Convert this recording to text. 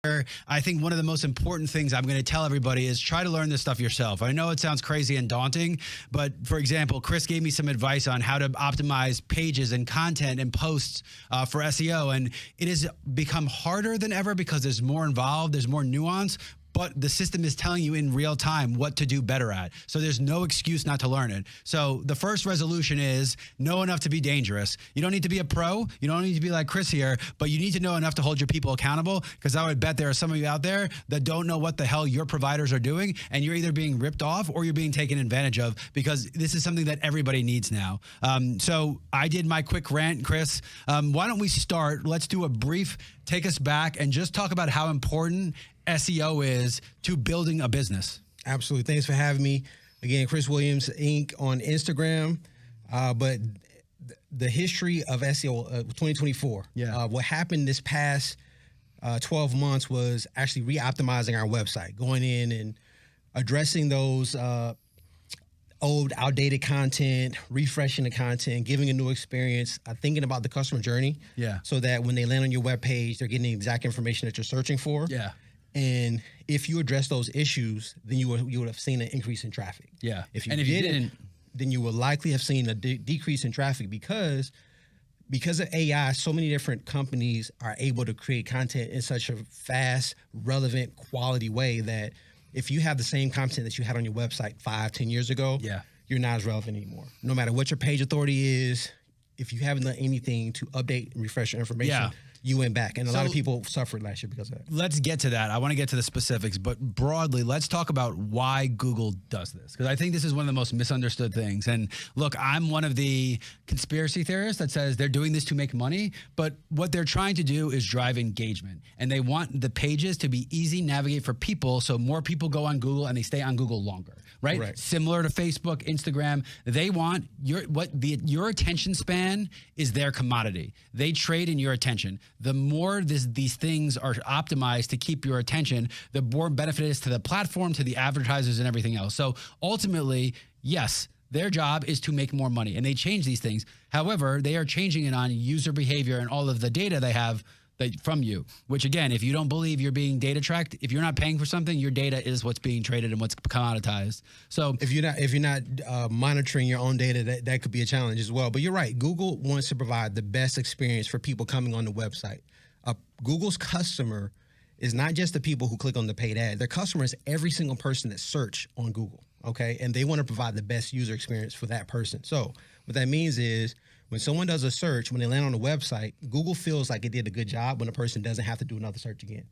I think one of the most important things I'm going to tell everybody is try to learn this stuff yourself. I know it sounds crazy and daunting, but for example, Chris gave me some advice on how to optimize pages and content and posts for SEO. And it has become harder than ever because there's more involved, there's more nuance, but the system is telling you in real time what to do better at. So there's no excuse not to learn it. So the first resolution is know enough to be dangerous. You don't need to be a pro. You don't need to be like Chris here, but you need to know enough to hold your people accountable, because I would bet there are some of you out there that don't know what the hell your providers are doing, and you're either being ripped off or you're being taken advantage of, because this is something that everybody needs now. So I did my quick rant, Chris. Why don't we start? Let's do a brief take us back and just talk about how important SEO is to building a business. Absolutely. Thanks for having me. Again, Chris Williams, Inc. on Instagram. But the history of SEO 2024, what happened this past 12 months was actually re-optimizing our website, going in and addressing those old, outdated content, refreshing the content, giving a new experience, thinking about the customer journey, so that when they land on your webpage, they're getting the exact information that you're searching for. And if you address those issues, then you would have seen an increase in traffic. If you didn't, then you will likely have seen a decrease in traffic, because of AI, so many different companies are able to create content in such a fast, relevant, quality way that if you have the same content that you had on your website 5-10 years ago, you're not as relevant anymore. No matter what your page authority is, if you haven't done anything to update and refresh your information, you went back. And a lot of people suffered last year because of that. Let's get to that. I want to get to the specifics, but broadly, let's talk about why Google does this, because I think this is one of the most misunderstood things. And look, I'm one of the conspiracy theorists that says they're doing this to make money, but what they're trying to do is drive engagement. And they want the pages to be easy to navigate for people, so more people go on Google and they stay on Google longer, right? Similar to Facebook, Instagram. They want your attention span is their commodity. They trade in your attention. The more these things are optimized to keep your attention, the more benefit it is to the platform, to the advertisers, and everything else. So ultimately, yes, their job is to make more money, and they change these things. However, they are changing it on user behavior and all of the data they have from you, which again, if you don't believe you're being data tracked, if you're not paying for something, your data is what's being traded and what's commoditized. So if you're not monitoring your own data, that could be a challenge as well. But you're right. Google wants to provide the best experience for people coming on the website. Google's customer is not just the people who click on the paid ad. Their customer is every single person that search on Google. Okay. And they want to provide the best user experience for that person. So what that means is, when someone does a search, when they land on the website, Google feels like it did a good job when a person doesn't have to do another search again.